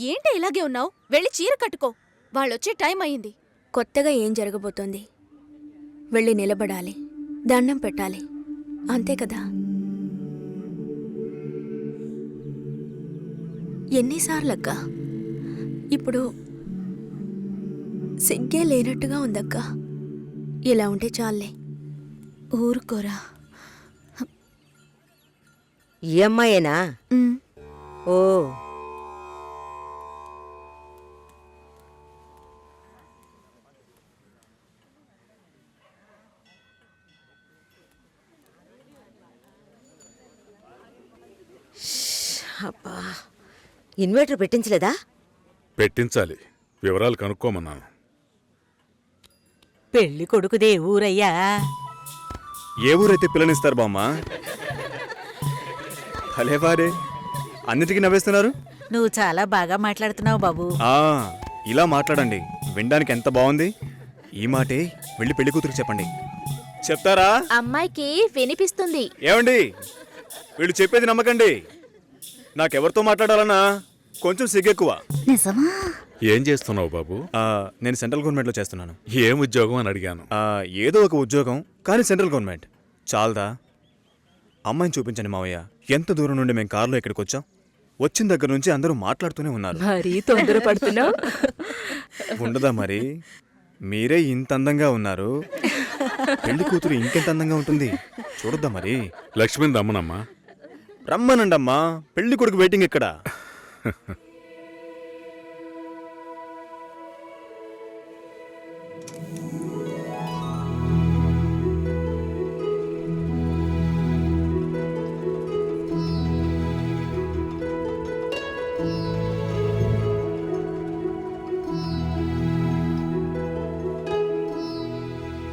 ఏంటి ఇలాగే ఉన్నావు? వెళ్ళి చీర కట్టుకో. వాళ్ళొచ్చే టైం అయింది. కొత్తగా ఏం జరగబోతోంది? వెళ్ళి నిలబడాలి, దండం పెట్టాలి, అంతే కదా. ఎన్నిసార్లక్కా? ఇప్పుడు సిగ్గే లేనట్టుగా ఉందక్కా. ఇలా ఉంటే చాలే. ఊరుకోరా. ఈ అమ్మాయేనా? ఓ, అబ్బా, ఇన్వర్టర్ పెట్టించలేదా? పెట్టించాలి. వివరాలు కనుక్కోమన్నాను. పెళ్లి కొడుకుదే ఊరయ్యా? ఏ ఊరైతే పిల్లనిస్తారు బామ్మ? భలేవారే, అన్నిటికీ నవ్వేస్తున్నారు. నువ్వు చాలా బాగా మాట్లాడుతున్నావు బాబు. ఇలా మాట్లాడండి, వినడానికి ఎంత బాగుంది. ఈ మాటే వెళ్ళి పెళ్లి కూతురికి చెప్పండి. చెప్తారా? అమ్మాయికి వినిపిస్తుంది. ఏమండి, వీళ్ళు చెప్పేది నమ్మకండి. నాకెవరితో మాట్లాడాలన్నా కొంచెం సిగ్గెక్కువ. నిజమా? ఏం చేస్తున్నావు బాబు? నేను సెంట్రల్ గవర్నమెంట్లో చేస్తున్నాను. ఏం ఉద్యోగం అని అడిగాను. ఏదో ఒక ఉద్యోగం, కానీ సెంట్రల్ గవర్నమెంట్. చాలదా? అమ్మాయిని చూపించండి మావయ్య. ఎంత దూరం నుండి మేము కారులో ఇక్కడికి వచ్చాం. వచ్చిన దగ్గర నుంచి అందరూ మాట్లాడుతూనే ఉన్నారు. మరీ తొందరపడుతున్నావు. ఉండదా మరి? మీరే ఇంత అందంగా ఉన్నారు, పెళ్లి కూతురు ఇంకెంత అందంగా ఉంటుంది చూడొద్దా మరి? లక్ష్మిని రమ్మనమ్మా. రమ్మనండమ్మా, పెళ్లి కొడుకు వెయిటింగ్ ఎక్కడ?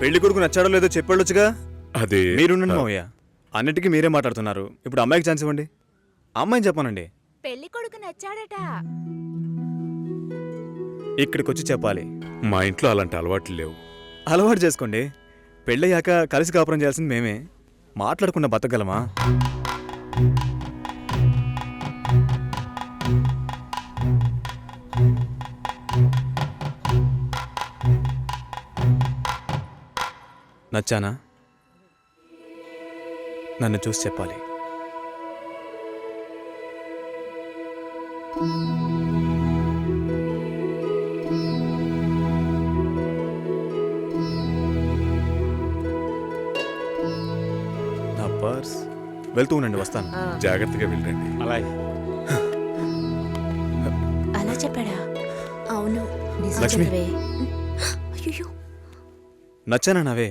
పెళ్లి కొడుకు నచ్చాడో లేదో చెప్పాడొచ్చుగా. అది మీరుండండి మావయ్య, అన్నిటికీ మీరే మాట్లాడుతున్నారు. ఇప్పుడు అమ్మాయికి ఛాన్స్ ఇవ్వండి. అమ్మాయిని చెప్పానండి. పెళ్లి కొడుకు నచ్చాడట. ఇక్కడికి వచ్చి చెప్పాలి. మా ఇంట్లో అలాంటి అలవాట్లు లేవు. అలవాటు చేసుకోండి. పెళ్ళయ్యాక కలిసి కాపురం చేయాల్సింది మేమే. మాట్లాడకుండా బతకగలమా? నచ్చానా? నన్ను చూసి చెప్పాలి. నా పర్స్. వెళ్తూ ఉండండి, వస్తాను. జాగ్రత్తగా వెళ్ళండి. అలాగే. అలా చెప్పాడా? అవును. లక్ష్మి, అయ్యో, నచ్చానా నావే?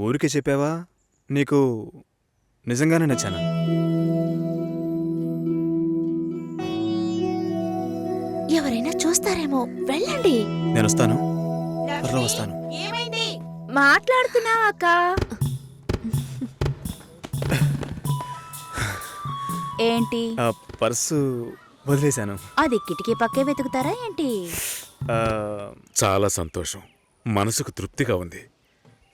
ఊరికే చెప్పావా? నీకు నిజంగానే నచ్చానా? ఎవరైనా చూస్తారేమో, వెళ్ళండి. నేను వస్తాను, త్వరలో వస్తాను. ఏమైంది? మాట్లాడుతున్నావా అక్క? ఏంటి? పర్సు వదిలేశాను. అది కిటికీ పక్కే వెతుకుతారా ఏంటి? చాలా సంతోషం. మనసుకు తృప్తిగా ఉంది.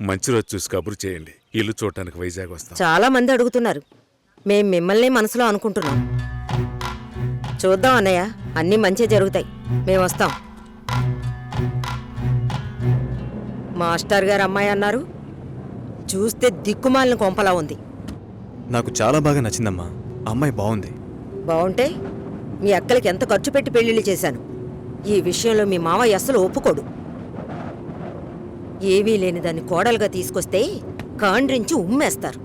మంచి రోజు చూసి కబురు చేయండి. ఇల్లు చూడటానికి వైజాగ్ వస్తాం. చాలా మంది అడుగుతున్నారు. మేం మిమ్మల్ని మనసులో అనుకుంటున్నాం. చూద్దాం అన్నయ్య, అన్నీ మంచి జరుగుతాయి. మేము వస్తాం. మాస్టర్ గారు అమ్మాయి అన్నారు, చూస్తే దిక్కుమాలిన కొంపలా ఉంది. నాకు చాలా బాగా నచ్చిందమ్మా. అమ్మాయి బాగుంది. బాగుంటే మీ అక్కలకి ఎంత ఖర్చు పెట్టి పెళ్లిళ్ళు చేశాను. ఈ విషయంలో మీ మావయ్య అస్సలు ఒప్పుకోడు. ఏవీ లేని దాన్ని కోడలుగా తీసుకొస్తే కాండ్రించి ఉమ్మేస్తారు.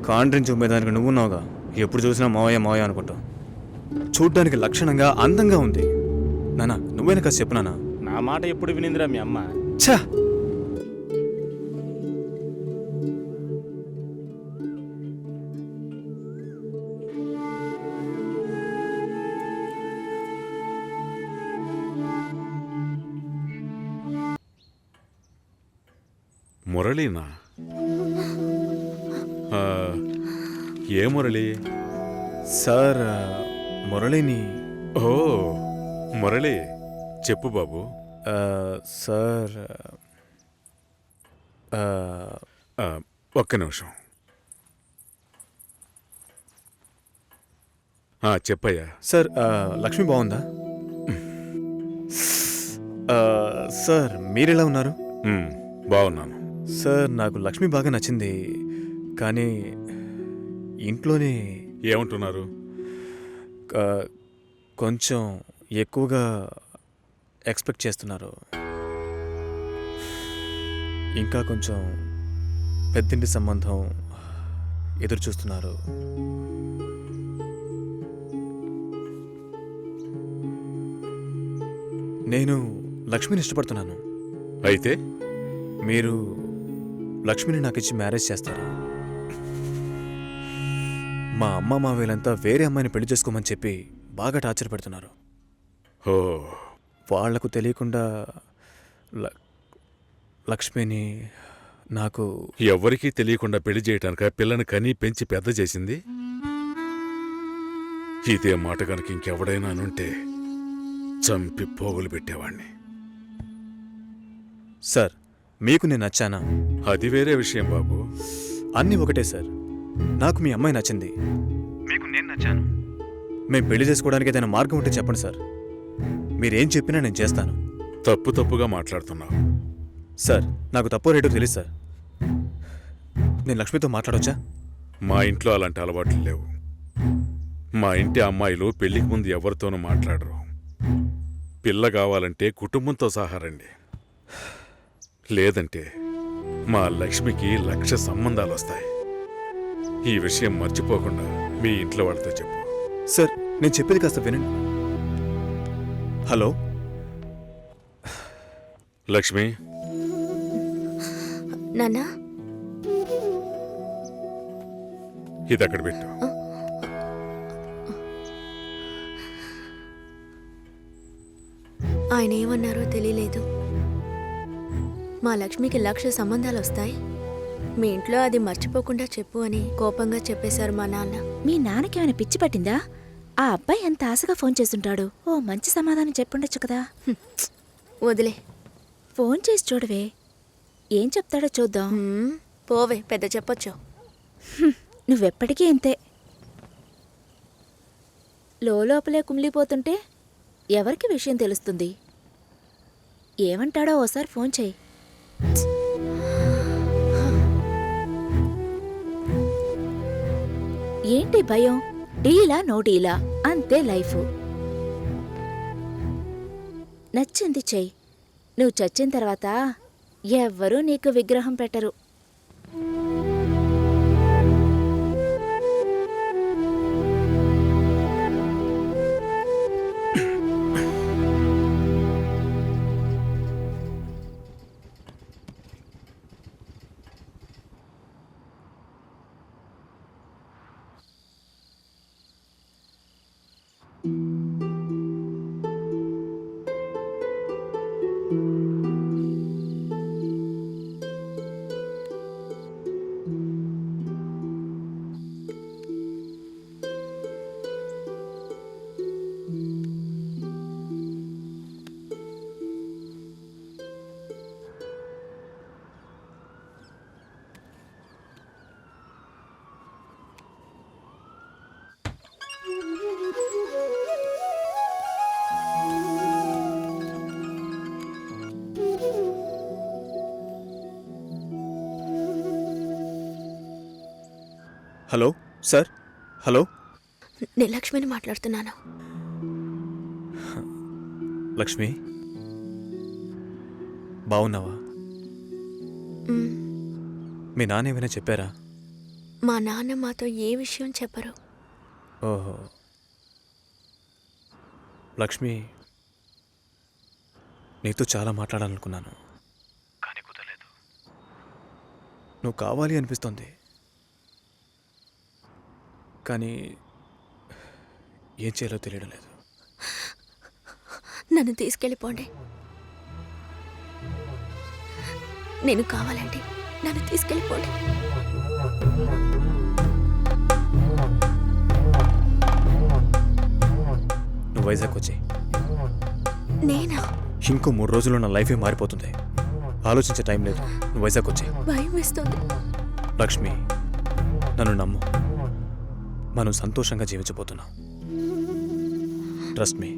కాండ్రించి ఉమ్మేదానికి నువ్వున్నావుగా. ఎప్పుడు చూసినా మావయ్య మావయ్య అనుకుంటావు. చూడ్డానికి లక్షణంగా అందంగా ఉంది. నానా, నువ్వైనా కాస్త చెప్పు నానా. నా మాట ఎప్పుడు వినిందిరా మీ అమ్మ? ఛా! మురళీనా? ఏ మురళి? సార్, మురళిని. ఓ మురళి, చెప్పు బాబు. సార్, ఒక్క నిమిషం. చెప్పయ్యా. సార్ లక్ష్మి బాగుందా? సార్ మీరెలా ఉన్నారు? బాగున్నాను. సార్ నాకు లక్ష్మి బాగా నచ్చింది, కానీ ఇంట్లోనే ఏమంటున్నారు? కొంచెం ఎక్కువగా ఎక్స్పెక్ట్ చేస్తున్నారు. ఇంకా కొంచెం పెద్దింటి సంబంధం ఎదురు చూస్తున్నారు. నేను లక్ష్మిని ఇష్టపడుతున్నాను. అయితే మీరు లక్ష్మిని నాకు ఇచ్చి మ్యారేజ్ చేస్తారా? మా అమ్మ మావేలంతా వేరే అమ్మాయిని పెళ్లి చేసుకోమని చెప్పి బాగా టార్చర్ పెడుతున్నారు. ఓ, వాళ్లకు తెలియకుండా లక్ష్మిని నాకు ఎవరికీ తెలియకుండా పెళ్లి చేయటానిక పిల్లని కనీ పెంచి పెద్ద చేసింది? ఇదే మాట కనుక ఇంకెవడైనా అనుంటే చంపి పోగులు పెట్టేవాణ్ణి. సార్ మీకు నేను నచ్చానా? అది వేరే విషయం బాబు. అన్నీ ఒకటే సార్. నాకు మీ అమ్మాయి నచ్చింది, మీకు నేను నచ్చాను. మేము పెళ్లి చేసుకోవడానికి ఏదైనా మార్గం ఉంటే చెప్పండి సార్. మీరేం చెప్పినా నేను చేస్తాను. తప్పుగా మాట్లాడుతున్నావు. సార్ నాకు తప్పు రేటు తెలుసు సార్. నేను లక్ష్మితో మాట్లాడొచ్చా? మా ఇంట్లో అలాంటి అలవాట్లు లేవు. మా ఇంటి అమ్మాయిలు పెళ్లికి ముందు ఎవరితోనూ మాట్లాడరు. పిల్ల కావాలంటే కుటుంబంతో సహా రండి, లేదంటే మా లక్ష్మికి 1,00,000 సంబంధాలు వస్తాయి. ఈ విషయం మర్చిపోకుండా మీ ఇంట్లో వాళ్ళతో చెప్పు. సార్ నేను చెప్పేది కాస్త వినండి. హలో లక్ష్మి, నాన్నా, ఇది అక్కడ పెట్టు. ఆయన ఏమన్నారో తెలియలేదు. మా లక్ష్మికి 1,00,000 సంబంధాలు వస్తాయి, మీ ఇంట్లో అది మర్చిపోకుండా చెప్పు అని కోపంగా చెప్పేశారు మా నాన్న. మీ నాన్నకేమైనా పిచ్చి పట్టిందా? ఆ అబ్బాయి ఎంత ఆశగా ఫోన్ చేస్తుంటాడు. ఓ మంచి సమాధానం చెప్పుండొచ్చు కదా. వదిలే. ఫోన్ చేసి చూడవే, ఏం చెప్తాడో చూద్దాం. పోవే, పెద్ద చెప్పొచ్చు. నువ్వెప్పటికీ ఇంతే. లోపలే కుమిలిపోతుంటే ఎవరికి విషయం తెలుస్తుంది? ఏమంటాడో ఓసారి ఫోన్ చేయి. ఏంటి భయం? డీలా నో డీలా అంతే లైఫ్. నచ్చింది చెయ్యి. నువ్వు చచ్చిన తర్వాత ఎవ్వరూ నీకు విగ్రహం పెట్టరు. Hello sir. హలో, నేను లక్ష్మిని మాట్లాడుతున్నాను. లక్ష్మి బాగున్నావా? మీ నాన్న ఏమైనా చెప్పారా? మా నాన్న మాతో ఏ విషయం చెప్పరు. ఓహో, లక్ష్మి నీతో చాలా మాట్లాడాలనుకున్నాను, కానీ కుదరలేదు. నువ్వు కావాలి అనిపిస్తోంది, కానీ ఏం చేయాలో తెలియడం లేదు. నన్ను తీసుకెళ్ళిపోండి. నేను కావాలంటే నన్ను తీసుకెళ్ళిపోండి. నువ్వు వైజాగ్ వచ్చి. నేనా? ఇంకో 3 రోజుల్లో నా లైఫే మారిపోతుంది. ఆలోచించే టైం లేదు. నువ్వు వైజాగ్ వచ్చి. భయం వేస్తుంది. లక్ష్మి నన్ను నమ్ము, మనం సంతోషంగా జీవించబోతున్నాం. Trust me.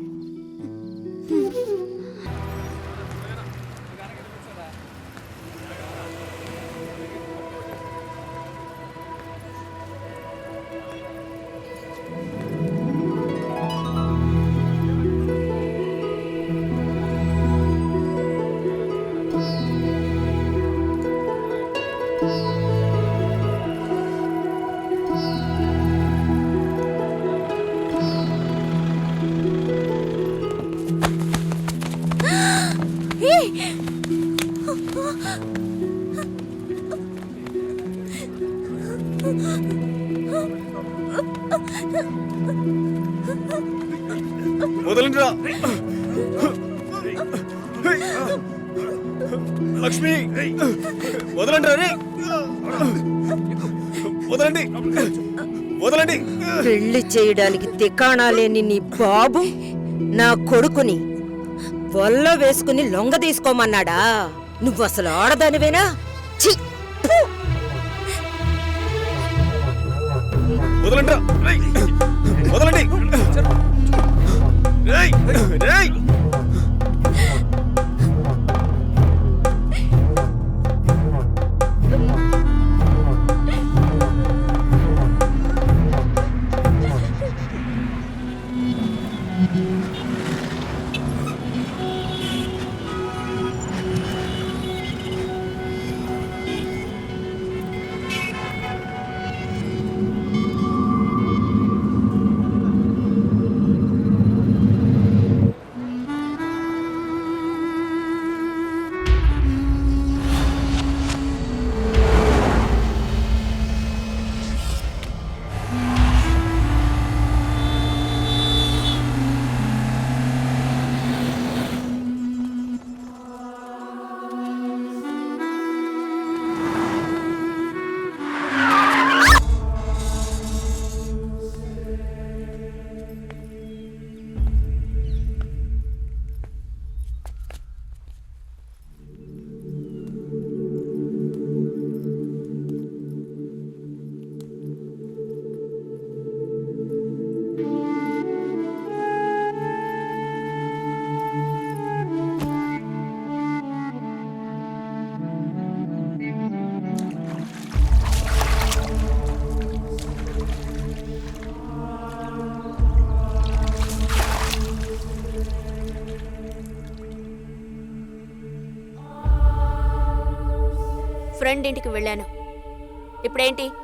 వదలండిరా లక్ష్మి, వదలండి రే, వదలండి, వదలండి. పెళ్లి చేయడానికి తికాణా లేని నీ బాబు నా కొడుకుని వల్ల వేసుకుని లొంగ తీసుకోమన్నాడా? నువ్వు అసలు ఆడదానివేనా? ఛీ! ఫు! వదలండిరా, రేయ్, వదలండి. రేయ్, రేయ్. ఫ్రెండ్ ఇంటికి వెళ్ళాను. ఇప్పుడేంటి?